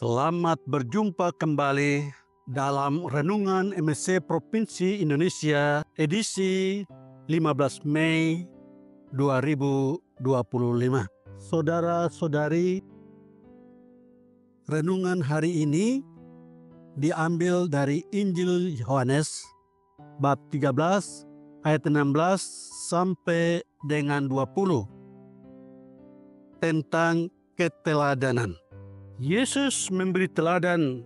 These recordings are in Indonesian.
Selamat berjumpa kembali dalam Renungan MSC Provinsi Indonesia edisi 15 Mei 2025. Saudara-saudari, renungan hari ini diambil dari Injil Yohanes bab 13 ayat 16 sampai dengan 20 tentang keteladanan. Yesus memberi teladan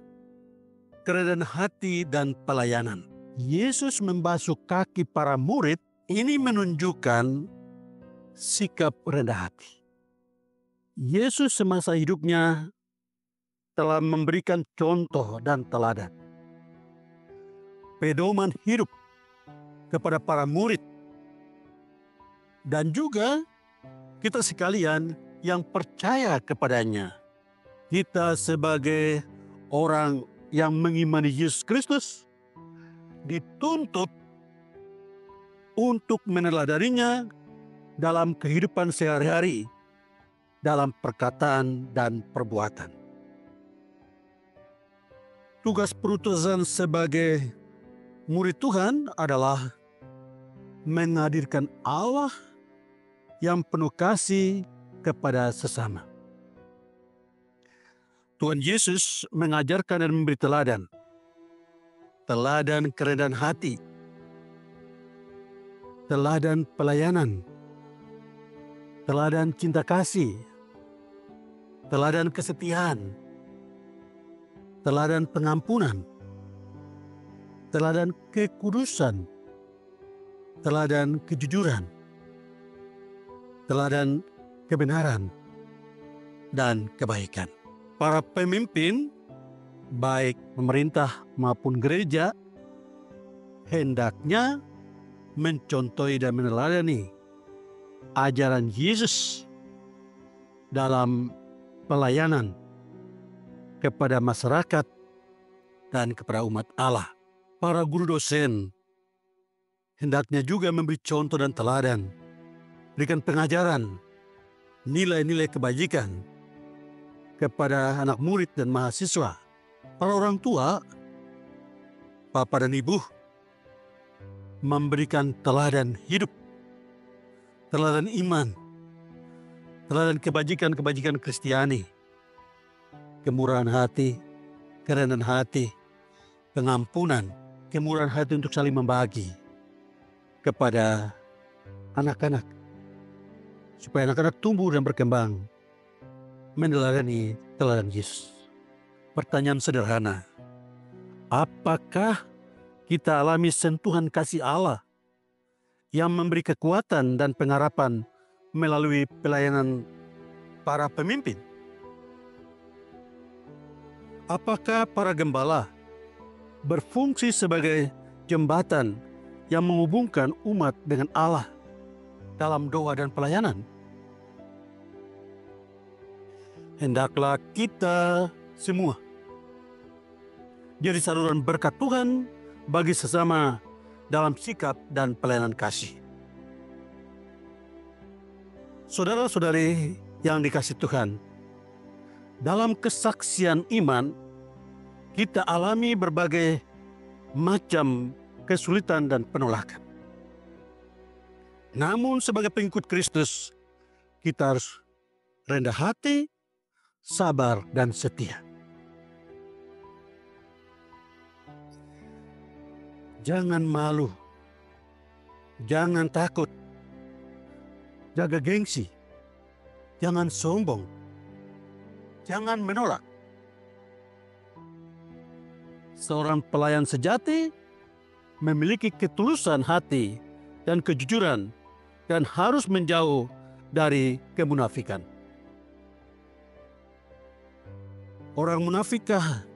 kerendahan hati dan pelayanan. Yesus membasuh kaki para murid. Ini menunjukkan sikap rendah hati. Yesus semasa hidupnya telah memberikan contoh dan teladan, pedoman hidup kepada para murid, dan juga kita sekalian yang percaya kepadanya. Kita sebagai orang yang mengimani Yesus Kristus dituntut untuk meneladaninya dalam kehidupan sehari-hari, dalam perkataan dan perbuatan. Tugas perutusan sebagai murid Tuhan adalah menghadirkan Allah yang penuh kasih kepada sesama. Tuhan Yesus mengajarkan dan memberi teladan kerendahan hati, teladan pelayanan, teladan cinta kasih, teladan kesetiaan, teladan pengampunan, teladan kekudusan, teladan kejujuran, teladan kebenaran, dan kebaikan. Para pemimpin, baik pemerintah maupun gereja, hendaknya mencontohi dan meneladani ajaran Yesus dalam pelayanan kepada masyarakat dan kepada umat Allah. Para guru dosen hendaknya juga memberi contoh dan teladan, berikan pengajaran, nilai-nilai kebajikan kepada anak murid dan mahasiswa. Para orang tua, bapak dan ibu, memberikan teladan hidup, teladan iman, teladan kebajikan-kebajikan Kristiani, kemurahan hati, kerendahan hati, pengampunan, kemurahan hati untuk saling membagi kepada anak-anak, supaya anak-anak tumbuh dan berkembang meneladani teladan Yesus. Pertanyaan sederhana, apakah kita alami sentuhan kasih Allah yang memberi kekuatan dan pengharapan melalui pelayanan para pemimpin? Apakah para gembala berfungsi sebagai jembatan yang menghubungkan umat dengan Allah dalam doa dan pelayanan? Hendaklah kita semua jadi saluran berkat Tuhan bagi sesama dalam sikap dan pelayanan kasih. Saudara-saudari yang dikasihi Tuhan, dalam kesaksian iman kita alami berbagai macam kesulitan dan penolakan. Namun sebagai pengikut Kristus, kita harus rendah hati, sabar, dan setia. Jangan malu, jangan takut, jaga gengsi, jangan sombong, jangan menolak. Seorang pelayan sejati memiliki ketulusan hati dan kejujuran dan harus menjauh dari kemunafikan. Orang munafikah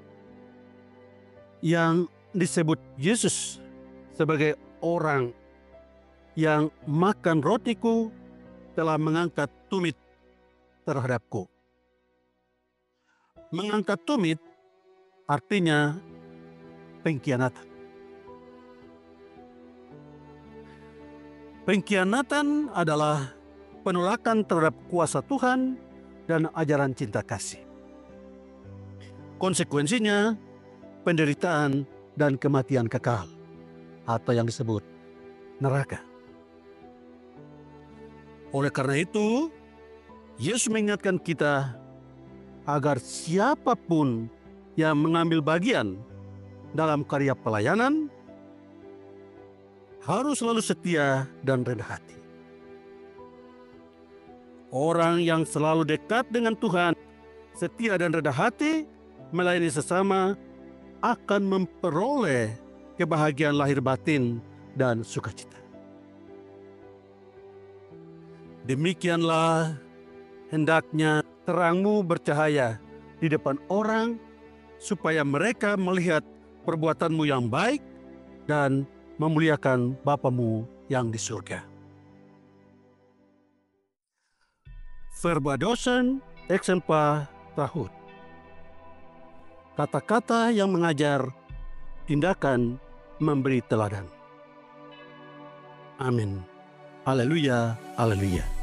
yang disebut Yesus sebagai orang yang makan rotiku telah mengangkat tumit terhadapku. Mengangkat tumit artinya pengkhianatan. Pengkhianatan adalah penolakan terhadap kuasa Tuhan dan ajaran cinta kasih. Konsekuensinya, penderitaan dan kematian kekal, atau yang disebut neraka. Oleh karena itu, Yesus mengingatkan kita agar siapapun yang mengambil bagian dalam karya pelayanan harus selalu setia dan rendah hati. Orang yang selalu dekat dengan Tuhan, setia dan rendah hati, melayani sesama, akan memperoleh kebahagiaan lahir batin dan sukacita. Demikianlah hendaknya terangmu bercahaya di depan orang, supaya mereka melihat perbuatanmu yang baik dan memuliakan Bapamu yang di surga. Verba docent exempla trahunt. Kata-kata yang mengajar, tindakan memberi teladan. Amin. Haleluya, haleluya.